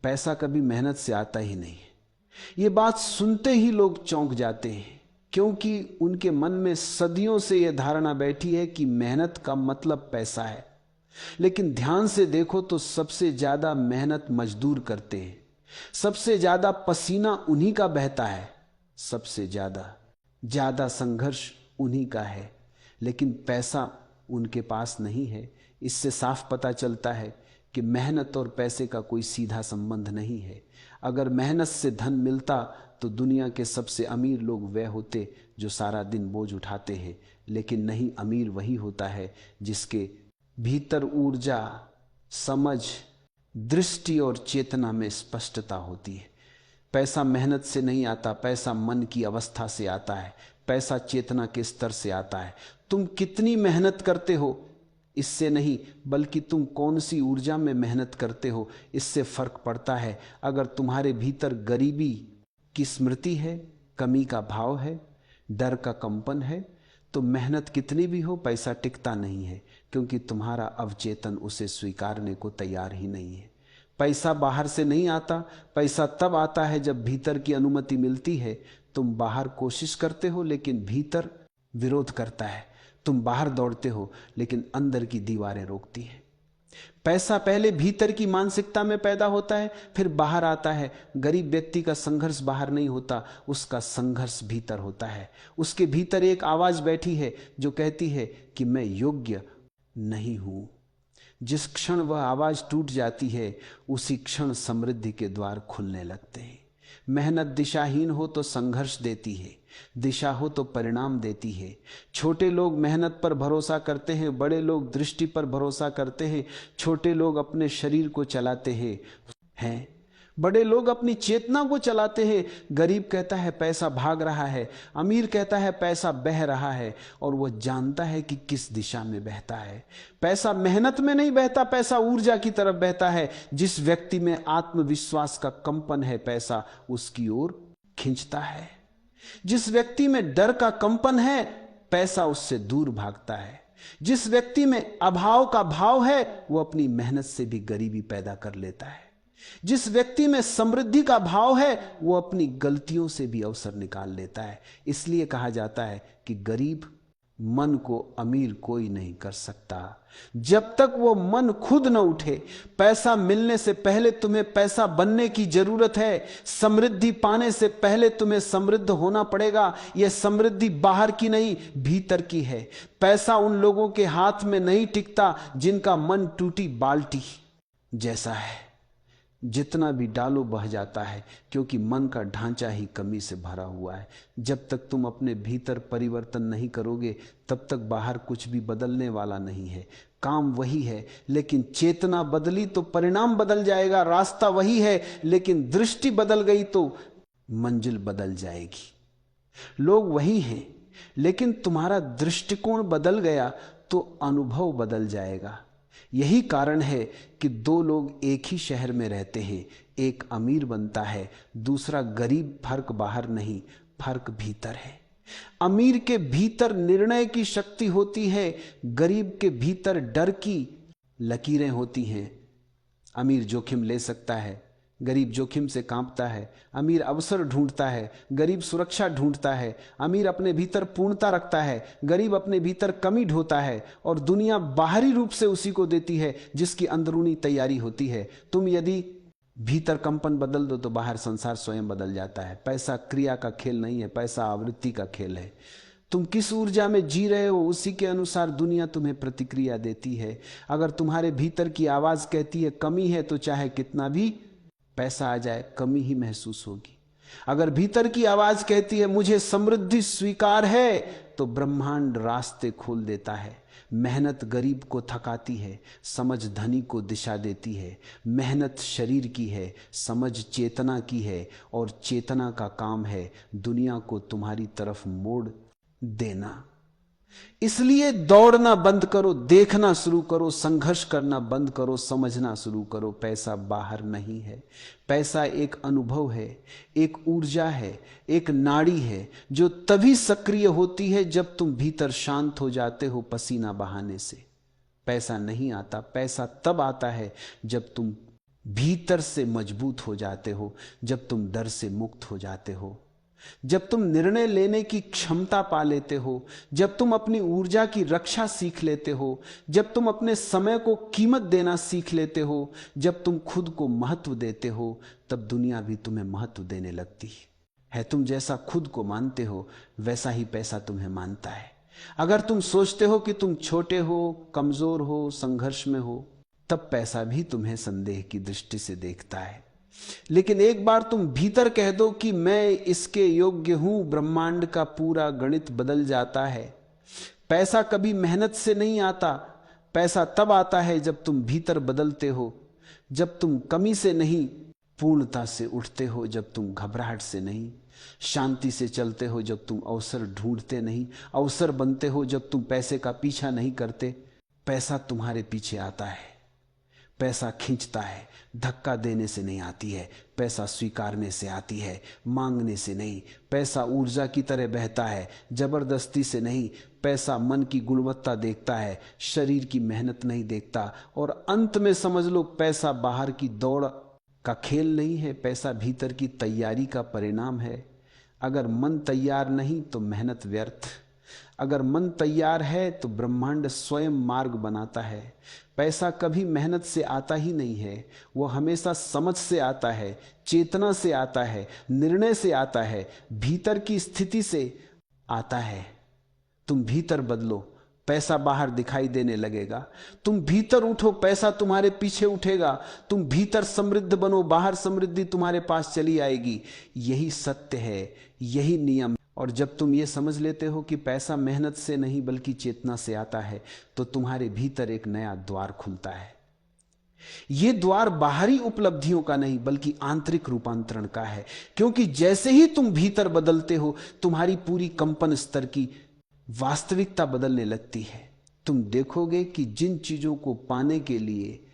पैसा कभी मेहनत से आता ही नहीं है। ये बात सुनते ही लोग चौंक जाते हैं, क्योंकि उनके मन में सदियों से यह धारणा बैठी है कि मेहनत का मतलब पैसा है। लेकिन ध्यान से देखो तो सबसे ज्यादा मेहनत मजदूर करते हैं, सबसे ज्यादा पसीना उन्हीं का बहता है, सबसे ज्यादा ज्यादा संघर्ष उन्हीं का है, लेकिन पैसा उनके पास नहीं है। इससे साफ पता चलता है कि मेहनत और पैसे का कोई सीधा संबंध नहीं है। अगर मेहनत से धन मिलता तो दुनिया के सबसे अमीर लोग वे होते जो सारा दिन बोझ उठाते हैं, लेकिन नहीं, अमीर वही होता है जिसके भीतर ऊर्जा, समझ, दृष्टि और चेतना में स्पष्टता होती है। पैसा मेहनत से नहीं आता, पैसा मन की अवस्था से आता है, पैसा चेतना के स्तर से आता है। तुम कितनी मेहनत करते हो इससे नहीं, बल्कि तुम कौन सी ऊर्जा में मेहनत करते हो इससे फर्क पड़ता है। अगर तुम्हारे भीतर गरीबी की स्मृति है, कमी का भाव है, डर का कंपन है, तो मेहनत कितनी भी हो पैसा टिकता नहीं है, क्योंकि तुम्हारा अवचेतन उसे स्वीकारने को तैयार ही नहीं है। पैसा बाहर से नहीं आता, पैसा तब आता है जब भीतर की अनुमति मिलती है। तुम बाहर कोशिश करते हो लेकिन भीतर विरोध करता है। तुम बाहर दौड़ते हो लेकिन अंदर की दीवारें रोकती हैं। पैसा पहले भीतर की मानसिकता में पैदा होता है, फिर बाहर आता है। गरीब व्यक्ति का संघर्ष बाहर नहीं होता, उसका संघर्ष भीतर होता है। उसके भीतर एक आवाज बैठी है जो कहती है कि मैं योग्य नहीं हूं। जिस क्षण वह आवाज टूट जाती है उसी क्षण समृद्धि के द्वार खुलने लगते हैं। मेहनत दिशाहीन हो तो संघर्ष देती है, दिशा हो तो परिणाम देती है। छोटे लोग मेहनत पर भरोसा करते हैं, बड़े लोग दृष्टि पर भरोसा करते हैं। छोटे लोग अपने शरीर को चलाते हैं, बड़े लोग अपनी चेतना को चलाते हैं। गरीब कहता है पैसा भाग रहा है, अमीर कहता है पैसा बह रहा है, और वह जानता है कि किस दिशा में बहता है। पैसा मेहनत में नहीं बहता, पैसा ऊर्जा की तरफ बहता है। जिस व्यक्ति में आत्मविश्वास का कंपन है पैसा उसकी ओर खींचता है। जिस व्यक्ति में डर का कंपन है पैसा उससे दूर भागता है। जिस व्यक्ति में अभाव का भाव है वो अपनी मेहनत से भी गरीबी पैदा कर लेता है। जिस व्यक्ति में समृद्धि का भाव है वो अपनी गलतियों से भी अवसर निकाल लेता है। इसलिए कहा जाता है कि गरीब मन को अमीर कोई नहीं कर सकता जब तक वो मन खुद न उठे। पैसा मिलने से पहले तुम्हें पैसा बनने की जरूरत है। समृद्धि पाने से पहले तुम्हें समृद्ध होना पड़ेगा। यह समृद्धि बाहर की नहीं, भीतर की है। पैसा उन लोगों के हाथ में नहीं टिकता जिनका मन टूटी बाल्टी जैसा है, जितना भी डालो बह जाता है, क्योंकि मन का ढांचा ही कमी से भरा हुआ है। जब तक तुम अपने भीतर परिवर्तन नहीं करोगे तब तक बाहर कुछ भी बदलने वाला नहीं है। काम वही है, लेकिन चेतना बदली तो परिणाम बदल जाएगा। रास्ता वही है, लेकिन दृष्टि बदल गई तो मंजिल बदल जाएगी। लोग वही हैं, लेकिन तुम्हारा दृष्टिकोण बदल गया तो अनुभव बदल जाएगा। यही कारण है कि दो लोग एक ही शहर में रहते हैं, एक अमीर बनता है, दूसरा गरीब। फर्क बाहर नहीं, फर्क भीतर है। अमीर के भीतर निर्णय की शक्ति होती है, गरीब के भीतर डर की लकीरें होती हैं। अमीर जोखिम ले सकता है, गरीब जोखिम से कांपता है। अमीर अवसर ढूंढता है, गरीब सुरक्षा ढूंढता है। अमीर अपने भीतर पूर्णता रखता है, गरीब अपने भीतर कमी ढोता है। और दुनिया बाहरी रूप से उसी को देती है जिसकी अंदरूनी तैयारी होती है। तुम यदि भीतर कंपन बदल दो तो बाहर संसार स्वयं बदल जाता है। पैसा क्रिया का खेल नहीं है, पैसा आवृत्ति का खेल है। तुम किस ऊर्जा में जी रहे हो उसी के अनुसार दुनिया तुम्हें प्रतिक्रिया देती है। अगर तुम्हारे भीतर की आवाज कहती है कमी है, तो चाहे कितना भी पैसा आ जाए कमी ही महसूस होगी। अगर भीतर की आवाज कहती है मुझे समृद्धि स्वीकार है, तो ब्रह्मांड रास्ते खोल देता है। मेहनत गरीब को थकाती है, समझ धनी को दिशा देती है। मेहनत शरीर की है, समझ चेतना की है, और चेतना का काम है दुनिया को तुम्हारी तरफ मोड़ देना। इसलिए दौड़ना बंद करो, देखना शुरू करो, संघर्ष करना बंद करो, समझना शुरू करो। पैसा बाहर नहीं है, पैसा एक अनुभव है, एक ऊर्जा है, एक नाड़ी है जो तभी सक्रिय होती है जब तुम भीतर शांत हो जाते हो पसीना बहाने से। पैसा नहीं आता, पैसा तब आता है जब तुम भीतर से मजबूत हो जाते हो जब तुम डर से मुक्त हो जाते हो, जब तुम निर्णय लेने की क्षमता पा लेते हो, जब तुम अपनी ऊर्जा की रक्षा सीख लेते हो, जब तुम अपने समय को कीमत देना सीख लेते हो, जब तुम खुद को महत्व देते हो, तब दुनिया भी तुम्हें महत्व देने लगती है। तुम जैसा खुद को मानते हो वैसा ही पैसा तुम्हें मानता है। अगर तुम सोचते हो कि तुम छोटे हो, कमजोर हो, संघर्ष में हो, तब पैसा भी तुम्हें संदेह की दृष्टि से देखता है। लेकिन एक बार तुम भीतर कह दो कि मैं इसके योग्य हूं, ब्रह्मांड का पूरा गणित बदल जाता है। पैसा कभी मेहनत से नहीं आता, पैसा तब आता है जब तुम भीतर बदलते हो, जब तुम कमी से नहीं पूर्णता से उठते हो, जब तुम घबराहट से नहीं शांति से चलते हो, जब तुम अवसर ढूंढते नहीं अवसर बनते हो, जब तुम पैसे का पीछा नहीं करते। पैसा तुम्हारे पीछे आता है, पैसा खींचता है, धक्का देने से नहीं आती है, पैसा स्वीकारने से आती है, मांगने से नहीं। पैसा ऊर्जा की तरह बहता है, जबरदस्ती से नहीं। पैसा मन की गुणवत्ता देखता है, शरीर की मेहनत नहीं देखता। और अंत में समझ लो, पैसा बाहर की दौड़ का खेल नहीं है, पैसा भीतर की तैयारी का परिणाम है। अगर मन तैयार नहीं तो मेहनत व्यर्थ, अगर मन तैयार है तो ब्रह्मांड स्वयं मार्ग बनाता है। पैसा कभी मेहनत से आता ही नहीं है, वो हमेशा समझ से आता है, चेतना से आता है, निर्णय से आता है, भीतर की स्थिति से आता है। तुम भीतर बदलो, पैसा बाहर दिखाई देने लगेगा। तुम भीतर उठो, पैसा तुम्हारे पीछे उठेगा। तुम भीतर समृद्ध बनो, बाहर समृद्धि तुम्हारे पास चली आएगी। यही सत्य है, यही नियम। और जब तुम ये समझ लेते हो कि पैसा मेहनत से नहीं बल्कि चेतना से आता है, तो तुम्हारे भीतर एक नया द्वार खुलता है। ये द्वार बाहरी उपलब्धियों का नहीं बल्कि आंतरिक रूपांतरण का है। क्योंकि जैसे ही तुम भीतर बदलते हो, तुम्हारी पूरी कंपन स्तर की वास्तविकता बदलने लगती है। तुम देखोगे कि जिन चीजों को पाने के लिए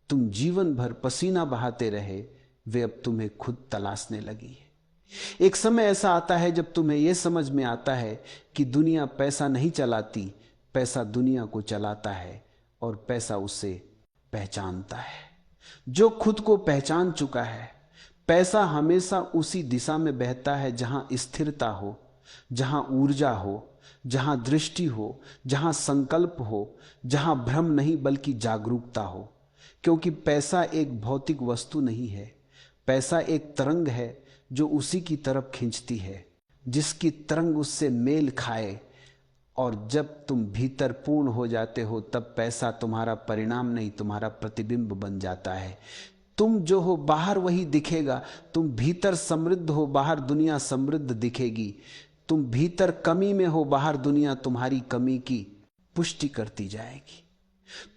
तुम जीवन भर पसीना बहाते रहे, वे अब तुम्हें खुद तलाशने लगी है। एक समय ऐसा आता है जब तुम्हें यह समझ में आता है कि दुनिया पैसा नहीं चलाती, पैसा दुनिया को चलाता है और पैसा उसे पहचानता है। जो खुद को पहचान चुका है, पैसा हमेशा उसी दिशा में बहता है जहां स्थिरता हो, जहां ऊर्जा हो, जहां दृष्टि हो, जहां संकल्प हो, जहां भ्रम नहीं बल्कि जागरूकता हो। क्योंकि पैसा एक भौतिक वस्तु नहीं है, पैसा एक तरंग है जो उसी की तरफ खींचती है जिसकी तरंग उससे मेल खाए। और जब तुम भीतर पूर्ण हो जाते हो, तब पैसा तुम्हारा परिणाम नहीं, तुम्हारा प्रतिबिंब बन जाता है। तुम जो हो बाहर वही दिखेगा। तुम भीतर समृद्ध हो, बाहर दुनिया समृद्ध दिखेगी। तुम भीतर कमी में हो, बाहर दुनिया तुम्हारी कमी की पुष्टि करती जाएगी।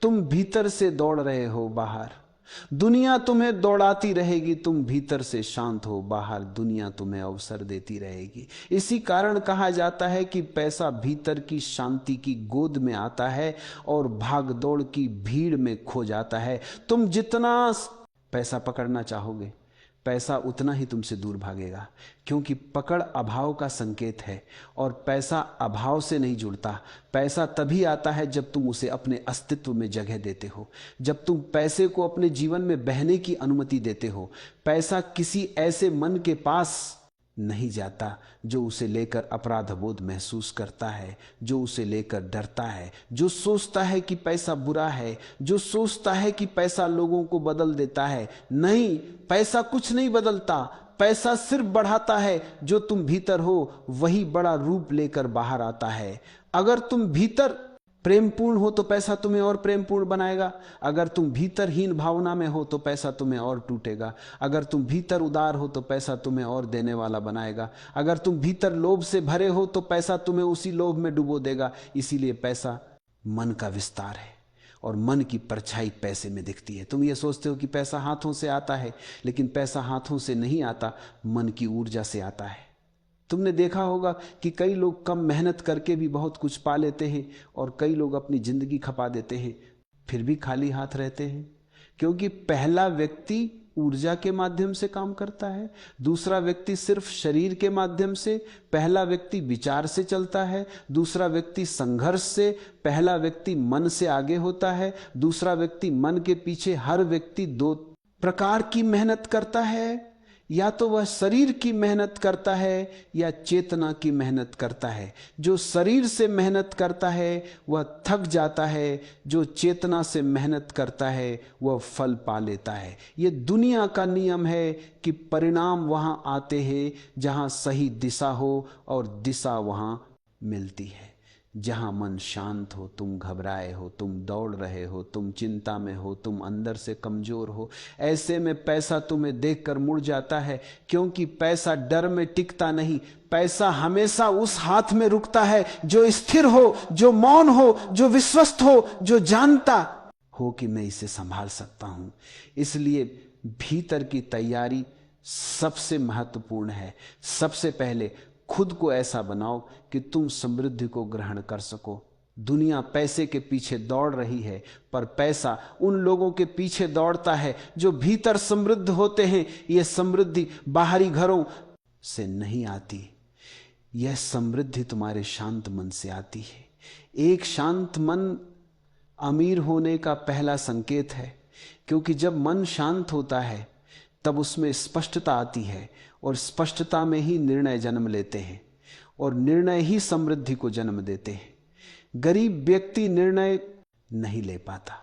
तुम भीतर से दौड़ रहे हो, बाहर दुनिया तुम्हें दौड़ाती रहेगी। तुम भीतर से शांत हो, बाहर दुनिया तुम्हें अवसर देती रहेगी। इसी कारण कहा जाता है कि पैसा भीतर की शांति की गोद में आता है और भाग दौड़ की भीड़ में खो जाता है। तुम जितना पैसा पकड़ना चाहोगे, पैसा उतना ही तुमसे दूर भागेगा। क्योंकि पकड़ अभाव का संकेत है और पैसा अभाव से नहीं जुड़ता। पैसा तभी आता है जब तुम उसे अपने अस्तित्व में जगह देते हो, जब तुम पैसे को अपने जीवन में बहने की अनुमति देते हो। पैसा किसी ऐसे मन के पास नहीं जाता जो उसे लेकर अपराध बोध महसूस करता है, जो उसे लेकर डरता है, जो सोचता है कि पैसा बुरा है, जो सोचता है कि पैसा लोगों को बदल देता है। नहीं, पैसा कुछ नहीं बदलता, पैसा सिर्फ बढ़ाता है। जो तुम भीतर हो वही बड़ा रूप लेकर बाहर आता है। अगर तुम भीतर प्रेमपूर्ण हो तो पैसा तुम्हें और प्रेमपूर्ण बनाएगा। अगर तुम भीतर हीन भावना में हो तो पैसा तुम्हें और टूटेगा। अगर तुम भीतर उदार हो तो पैसा तुम्हें और देने वाला बनाएगा। अगर तुम भीतर लोभ से भरे हो तो पैसा तुम्हें उसी लोभ में डुबो देगा। इसीलिए पैसा मन का विस्तार है और मन की परछाई पैसे में दिखती है। तुम ये सोचते हो कि पैसा हाथों से आता है, लेकिन पैसा हाथों से नहीं आता, मन की ऊर्जा से आता है। तुमने देखा होगा कि कई लोग कम मेहनत करके भी बहुत कुछ पा लेते हैं और कई लोग अपनी जिंदगी खपा देते हैं, फिर भी खाली हाथ रहते हैं। क्योंकि पहला व्यक्ति ऊर्जा के माध्यम से काम करता है, दूसरा व्यक्ति सिर्फ शरीर के माध्यम से, पहला व्यक्ति विचार से चलता है, दूसरा व्यक्ति संघर्ष से, पहला व्यक्ति मन से आगे होता है, दूसरा व्यक्ति मन के पीछे। हर व्यक्ति दो प्रकार की मेहनत करता है, या तो वह शरीर की मेहनत करता है या चेतना की मेहनत करता है। जो शरीर से मेहनत करता है वह थक जाता है, जो चेतना से मेहनत करता है वह फल पा लेता है। यह दुनिया का नियम है कि परिणाम वहां आते हैं जहां सही दिशा हो, और दिशा वहां मिलती है जहां मन शांत हो। तुम घबराए हो, तुम दौड़ रहे हो, तुम चिंता में हो, तुम अंदर से कमजोर हो, ऐसे में पैसा तुम्हें देखकर मुड़ जाता है, क्योंकि पैसा डर में टिकता नहीं। पैसा हमेशा उस हाथ में रुकता है जो स्थिर हो, जो मौन हो, जो विश्वस्त हो, जो जानता हो कि मैं इसे संभाल सकता हूं। इसलिए भीतर की तैयारी सबसे महत्वपूर्ण है। सबसे पहले खुद को ऐसा बनाओ कि तुम समृद्धि को ग्रहण कर सको। दुनिया पैसे के पीछे दौड़ रही है, पर पैसा उन लोगों के पीछे दौड़ता है जो भीतर समृद्ध होते हैं। यह समृद्धि बाहरी घरों से नहीं आती, यह समृद्धि तुम्हारे शांत मन से आती है। एक शांत मन अमीर होने का पहला संकेत है, क्योंकि जब मन शांत होता है तब उसमें स्पष्टता आती है, और स्पष्टता में ही निर्णय जन्म लेते हैं, और निर्णय ही समृद्धि को जन्म देते हैं। गरीब व्यक्ति निर्णय नहीं ले पाता,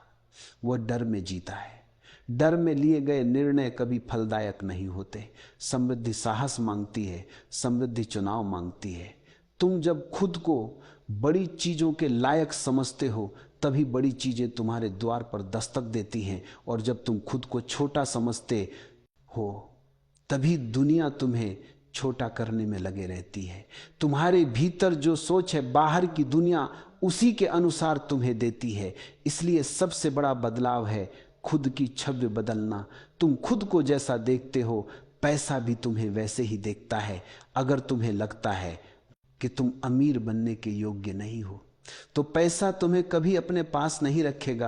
वह डर में जीता है। डर में लिए गए निर्णय कभी फलदायक नहीं होते। समृद्धि साहस मांगती है, समृद्धि चुनाव मांगती है। तुम जब खुद को बड़ी चीजों के लायक समझते हो तभी बड़ी चीजें तुम्हारे द्वार पर दस्तक देती हैं, और जब तुम खुद को छोटा समझते हो तभी दुनिया तुम्हें छोटा करने में लगे रहती है। तुम्हारे भीतर जो सोच है बाहर की दुनिया उसी के अनुसार तुम्हें देती है। इसलिए सबसे बड़ा बदलाव है खुद की छवि बदलना। तुम खुद को जैसा देखते हो पैसा भी तुम्हें वैसे ही देखता है। अगर तुम्हें लगता है कि तुम अमीर बनने के योग्य नहीं हो तो पैसा तुम्हें कभी अपने पास नहीं रखेगा।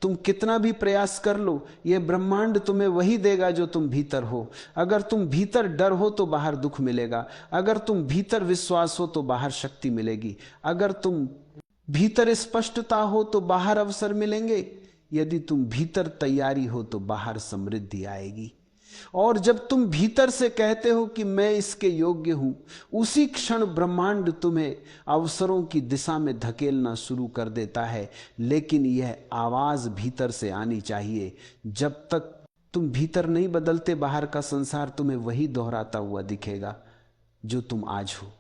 तुम कितना भी प्रयास कर लो, यह ब्रह्मांड तुम्हें वही देगा जो तुम भीतर हो। अगर तुम भीतर डर हो तो बाहर दुख मिलेगा, अगर तुम भीतर विश्वास हो तो बाहर शक्ति मिलेगी, अगर तुम भीतर स्पष्टता हो तो बाहर अवसर मिलेंगे, यदि तुम भीतर तैयारी हो तो बाहर समृद्धि आएगी। और जब तुम भीतर से कहते हो कि मैं इसके योग्य हूं, उसी क्षण ब्रह्मांड तुम्हें अवसरों की दिशा में धकेलना शुरू कर देता है। लेकिन यह आवाज भीतर से आनी चाहिए। जब तक तुम भीतर नहीं बदलते बाहर का संसार तुम्हें वही दोहराता हुआ दिखेगा जो तुम आज हो।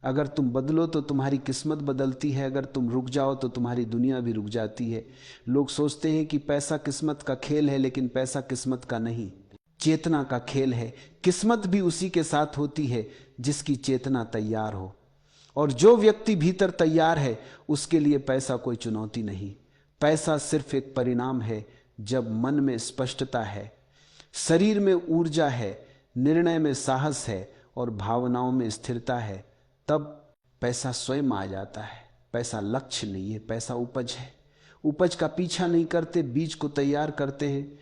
अगर तुम बदलो तो तुम्हारी किस्मत बदलती है, अगर तुम रुक जाओ तो तुम्हारी दुनिया भी रुक जाती है। लोग सोचते हैं कि पैसा किस्मत का खेल है, लेकिन पैसा किस्मत का नहीं, चेतना का खेल है। किस्मत भी उसी के साथ होती है जिसकी चेतना तैयार हो, और जो व्यक्ति भीतर तैयार है उसके लिए पैसा कोई चुनौती नहीं। पैसा सिर्फ एक परिणाम है। जब मन में स्पष्टता है, शरीर में ऊर्जा है, निर्णय में साहस है और भावनाओं में स्थिरता है, तब पैसा स्वयं आ जाता है। पैसा लक्ष्य नहीं है, पैसा उपज है। उपज का पीछा नहीं करते, बीज को तैयार करते हैं।